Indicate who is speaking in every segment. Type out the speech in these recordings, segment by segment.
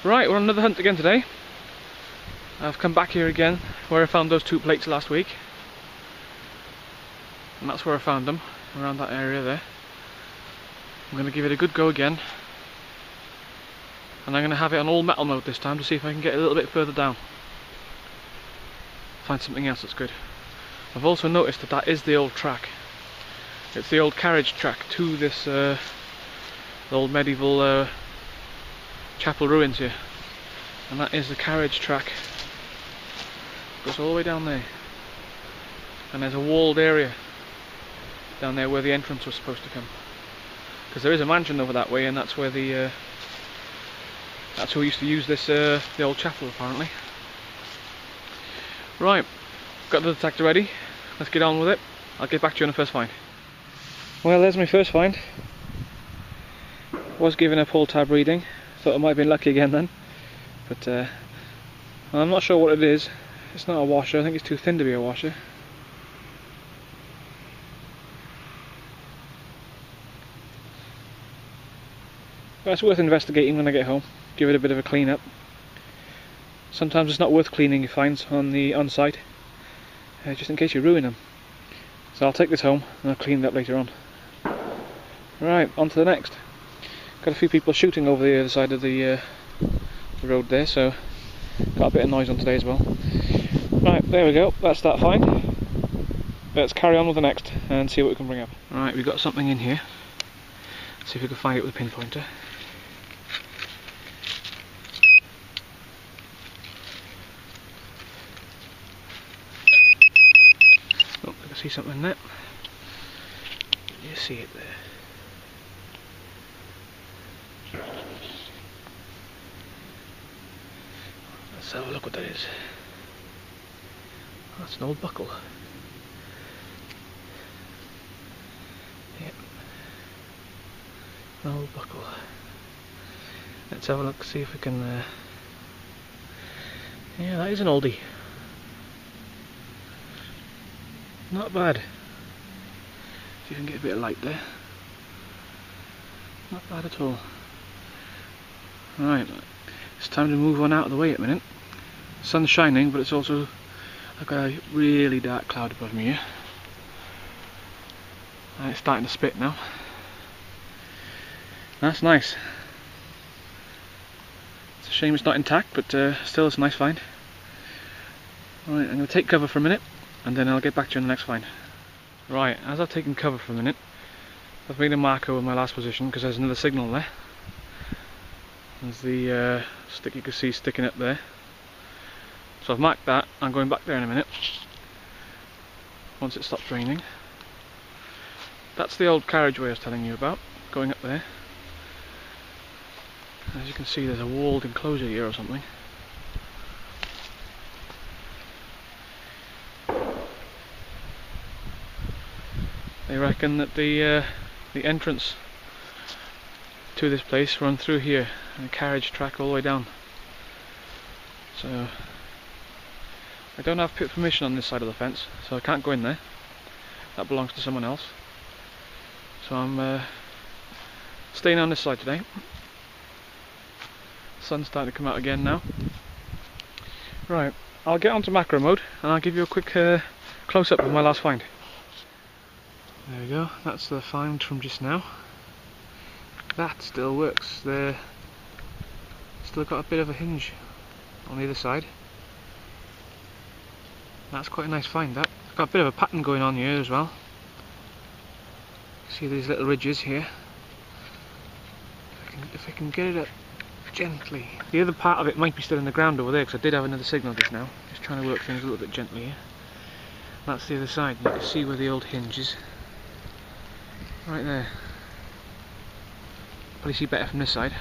Speaker 1: Right, we're on another hunt again today. I've come back here again where I found those 2 plates last week. And that's where I found them, around that area there. I'm going to give it a good go again. And I'm going to have it on all metal mode this time to see if I can get a little bit further down. Find something else that's good. I've also noticed that that is the old track. It's the old carriage track to this the old medieval chapel ruins here. And that is the carriage track. Goes all the way down there. And there's a walled area down there where the entrance was supposed to come. Because there is a mansion over that way, and that's where the that's who used to use this the old chapel apparently. Right, got the detector ready. Let's get on with it. I'll get back to you on the first find. Well, there's my first find. Was given a pull tab reading. Thought I might have been lucky again then. But I'm not sure what it is. It's not a washer. I think it's too thin to be a washer. But it's worth investigating when I get home. Give it a bit of a clean up. Sometimes it's not worth cleaning your finds on site, just in case you ruin them. So I'll take this home and I'll clean it up later on. Right, on to the next. Got a few people shooting over the other side of the road there, so got a bit of noise on today as well. Right, there we go, that's that find. Let's carry on with the next and see what we can bring up. Right, we've got something in here. See if we can find it with a pinpointer. Oh, I can see something in there. You see it there. Let's have a look what that is. Oh, that's an old buckle. Yep. An old buckle. Let's have a look, see if we can... Yeah, that is an oldie. Not bad. See if you can get a bit of light there. Not bad at all. Right, it's time to move on out of the way at a minute. The sun's shining, but it's also I've got a really dark cloud above me here. And it's starting to spit now. That's nice. It's a shame it's not intact, but still it's a nice find. Right, I'm going to take cover for a minute, and then I'll get back to you on the next find. Right, as I've taken cover for a minute, I've made a marker with my last position because there's another signal there. There's the stick you can see sticking up there. So I've marked that. I'm going back there in a minute once it stops raining. That's the old carriageway I was telling you about, going up there. As you can see, there's a walled enclosure here or something. They reckon that the entrance to this place run through here, and a carriage track all the way down. So I don't have permission on this side of the fence, so I can't go in there. That belongs to someone else. So I'm staying on this side today. Sun's starting to come out again now. Right, I'll get onto macro mode and I'll give you a quick close-up of my last find. There we go, that's the find from just now. That still works. They're still got a bit of a hinge on the other side. That's quite a nice find, that. It's got a bit of a pattern going on here as well. See these little ridges here. If I can get it up gently. The other part of it might be still in the ground over there, because I did have another signal just now. Just trying to work things a little bit gently here. That's the other side. You can see where the old hinge is. Right there. Probably see better from this side.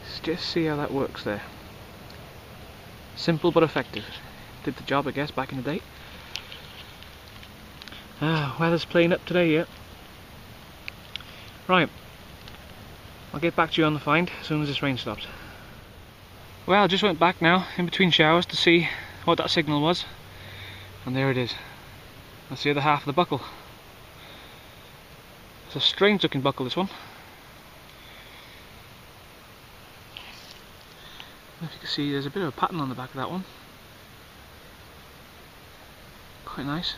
Speaker 1: Let's just see how that works there. Simple but effective. Did the job, I guess, back in the day. Weather's playing up today, yeah. Right. I'll get back to you on the find as soon as this rain stops. Well, I just went back now, in between showers, to see what that signal was. And there it is. That's the other half of the buckle. It's a strange looking buckle, this one. If you can see, there's a bit of a pattern on the back of that one. Quite nice.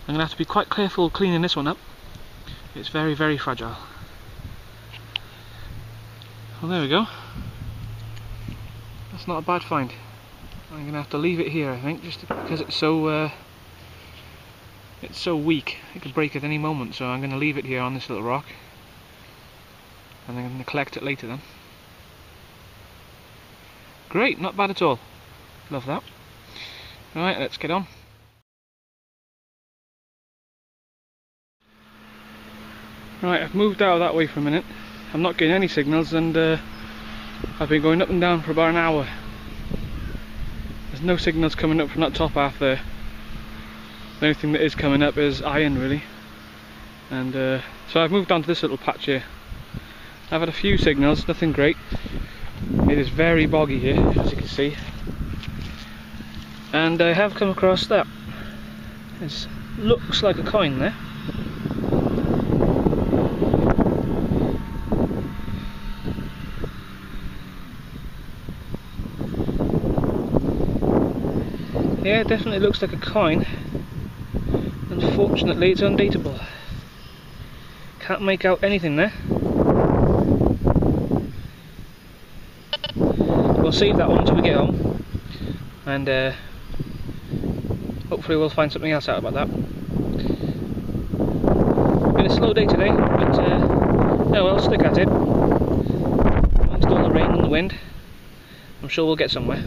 Speaker 1: I'm going to have to be quite careful cleaning this one up. It's very, very fragile. Well, there we go. That's not a bad find. I'm going to have to leave it here, I think, just because it's so weak. It could break at any moment, so I'm going to leave it here on this little rock. And I'm going to collect it later then. Great, not bad at all. Love that. Alright, let's get on. Right, I've moved out of that way for a minute. I'm not getting any signals, and I've been going up and down for about an hour. There's no signals coming up from that top half there. The only thing that is coming up is iron, really. And so I've moved on to this little patch here. I've had a few signals, nothing great. It is very boggy here, as you can see. And I have come across that. It looks like a coin there. Yeah, it definitely looks like a coin. Unfortunately, it's undateable. Can't make out anything there. We'll save that one until we get home, and hopefully we'll find something else out about that. Been a slow day today, but oh well, stick at it. Amongst all the rain and the wind, I'm sure we'll get somewhere.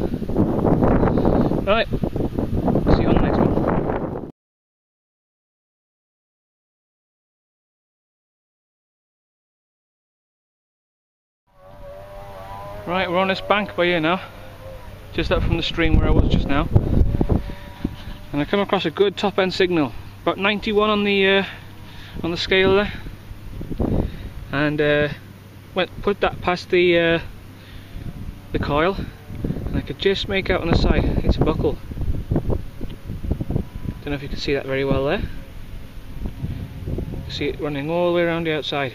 Speaker 1: Alright, see you on the next one. Right, we're on this bank by here now, just up from the stream where I was just now, and I come across a good top end signal, about 91 on the scale there, and put that past the coil, and I could just make out on the side it's a buckle. Don't know if you can see that very well there. You can see it running all the way around the outside.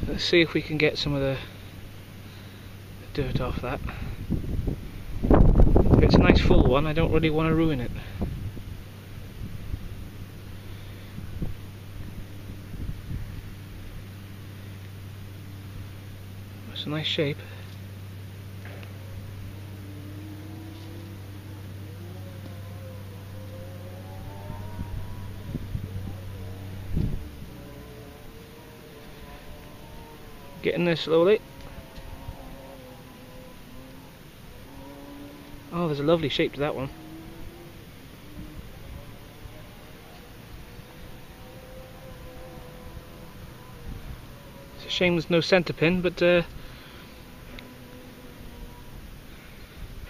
Speaker 1: Let's see if we can get some of the dirt off that. If it's a nice full one, I don't really want to ruin it. It's a nice shape. Getting there slowly. Oh, there's a lovely shape to that one. It's a shame there's no centre pin, but there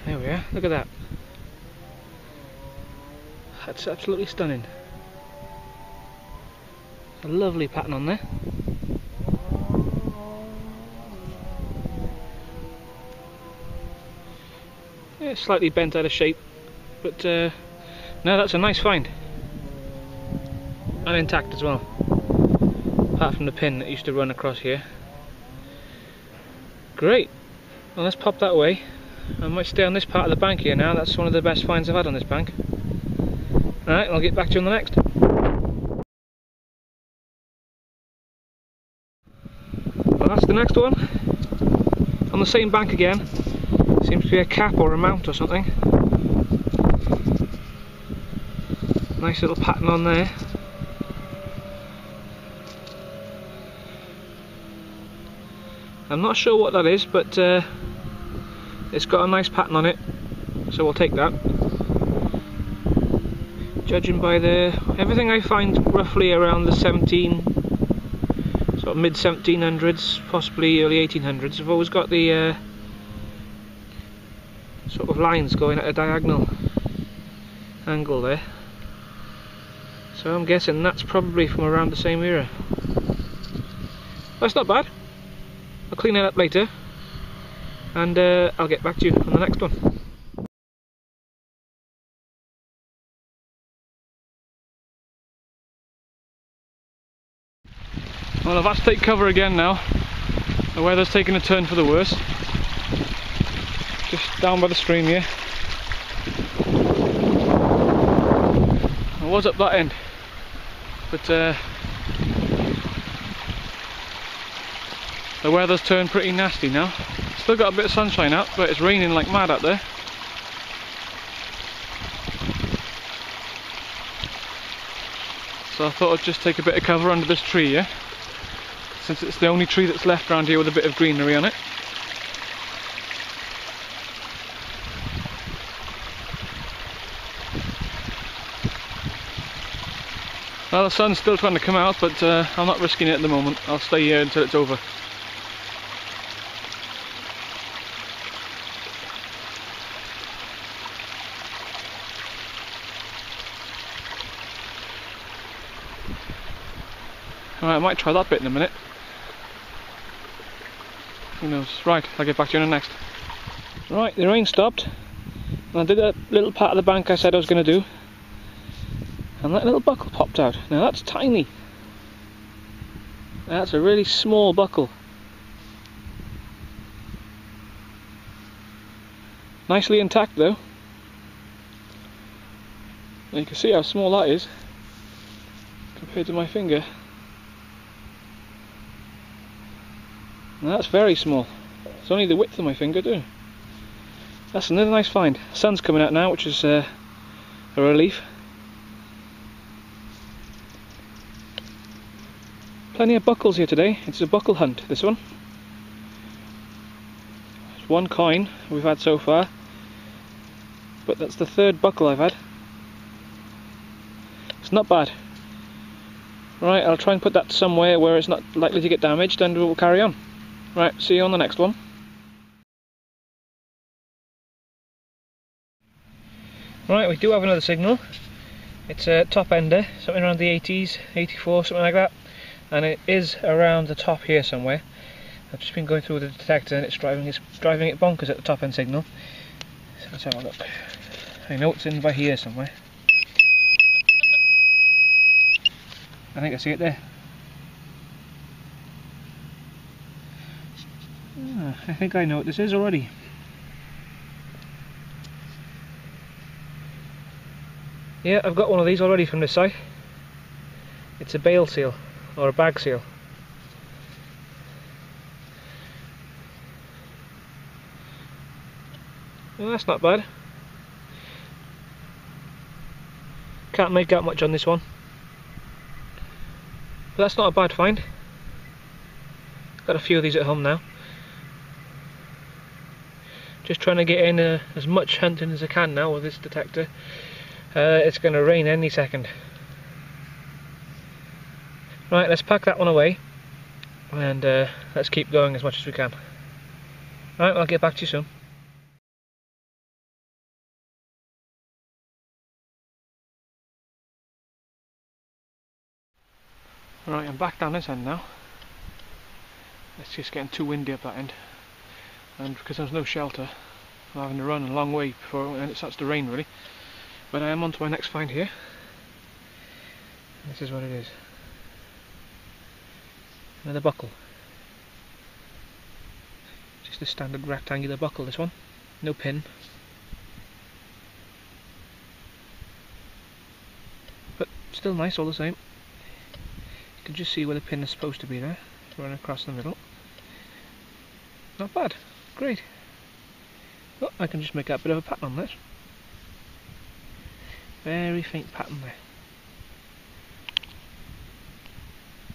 Speaker 1: we are, look at that. That's absolutely stunning. A lovely pattern on there. Yeah, slightly bent out of shape, but no, that's a nice find. And intact as well, apart from the pin that used to run across here. Great, well, let's pop that away. I might stay on this part of the bank here now. That's one of the best finds I've had on this bank. Alright, I'll get back to you on the next. Well, that's the next one. On the same bank again. Seems to be a cap or a mount or something. Nice little pattern on there. I'm not sure what that is, but it's got a nice pattern on it, so we'll take that. Judging by everything I find roughly around the sort of mid 1700s, possibly early 1800s, have always got the sort of lines going at a diagonal angle there. So I'm guessing that's probably from around the same era. That's not bad. I'll clean it up later, and I'll get back to you on the next one. Well, I've had to take cover again now. The weather's taken a turn for the worse. Just down by the stream here. I was up that end, but the weather's turned pretty nasty now. Still got a bit of sunshine out, but it's raining like mad out there. So I thought I'd just take a bit of cover under this tree here, since it's the only tree that's left around here with a bit of greenery on it. Well, the sun's still trying to come out, but I'm not risking it at the moment. I'll stay here until it's over. Alright, I might try that bit in a minute. Who knows? Right, I'll get back to you in the next. Right, the rain stopped. And I did a little pat of the bank I said I was going to do. And that little buckle popped out. Now that's tiny. That's a really small buckle. Nicely intact though. And you can see how small that is compared to my finger. Now that's very small. It's only the width of my finger too. That's another nice find. Sun's coming out now, which is a relief. Plenty of buckles here today. It's a buckle hunt, this one. There's one coin we've had so far, but that's the third buckle I've had. It's not bad. Right, I'll try and put that somewhere where it's not likely to get damaged, and we'll carry on. Right, see you on the next one. Right, we do have another signal. It's a top ender, something around the 80s, 84, something like that. And it is around the top here somewhere. I've just been going through the detector and it's driving it bonkers at the top end signal. So let's have a look. I know it's in by here somewhere. I think I see it there. I think I know what this is already. Yeah, I've got one of these already from this site. It's a bale seal, or a bag seal. Well, that's not bad. Can't make out much on this one. But that's not a bad find. Got a few of these at home now. Just trying to get in as much hunting as I can now with this detector. It's going to rain any second. Right, let's pack that one away and let's keep going as much as we can. Right, I'll get back to you soon. Right, I'm back down this end now. It's just getting too windy up that end, and because there's no shelter I'm having to run a long way before it starts to rain really. But I am on to my next find here. This is what it is. Another buckle. Just a standard rectangular buckle, this one. No pin. But still nice all the same. You can just see where the pin is supposed to be there. Run across the middle. Not bad. Great. Oh, I can just make out a bit of a pattern on this. Very faint pattern there.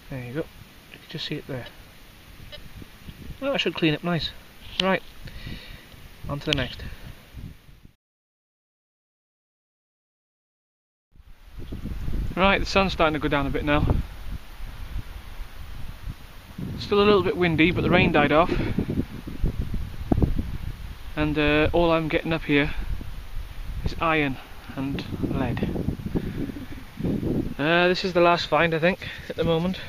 Speaker 1: There you go. You can just see it there. Well, that should clean up nice. Right. On to the next. Right, the sun's starting to go down a bit now. Still a little bit windy, but the rain died off. And all I'm getting up here is iron and lead. This is the last find, I think, at the moment.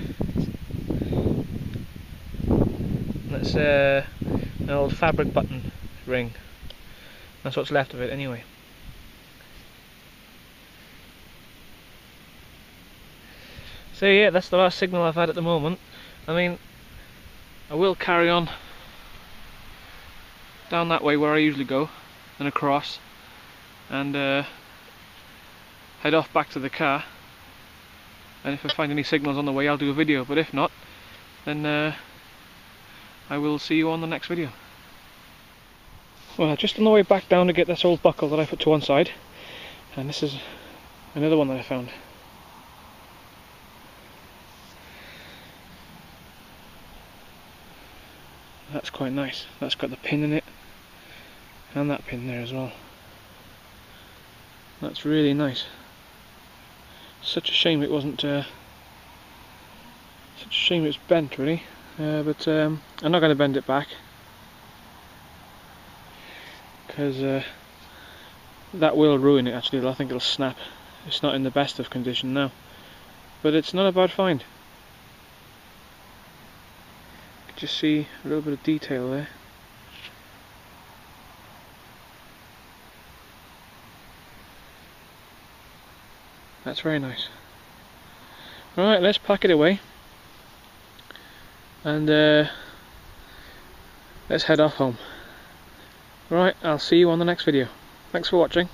Speaker 1: That's an old fabric button ring. That's what's left of it anyway. So yeah, that's the last signal I've had at the moment. I mean, I will carry on down that way where I usually go, and across, and head off back to the car, and if I find any signals on the way I'll do a video, but if not, then I will see you on the next video. Well, just on the way back down to get this old buckle that I put to one side, and this is another one that I found. That's quite nice. That's got the pin in it, and that pin there as well. That's really nice. Such a shame it wasn't. Such a shame it's bent, really. But I'm not going to bend it back, because that will ruin it. Actually, I think it'll snap. It's not in the best of condition now, but it's not a bad find. You can just see a little bit of detail there. That's very nice. Alright, let's pack it away, and let's head off home. Right, I'll see you on the next video. Thanks for watching.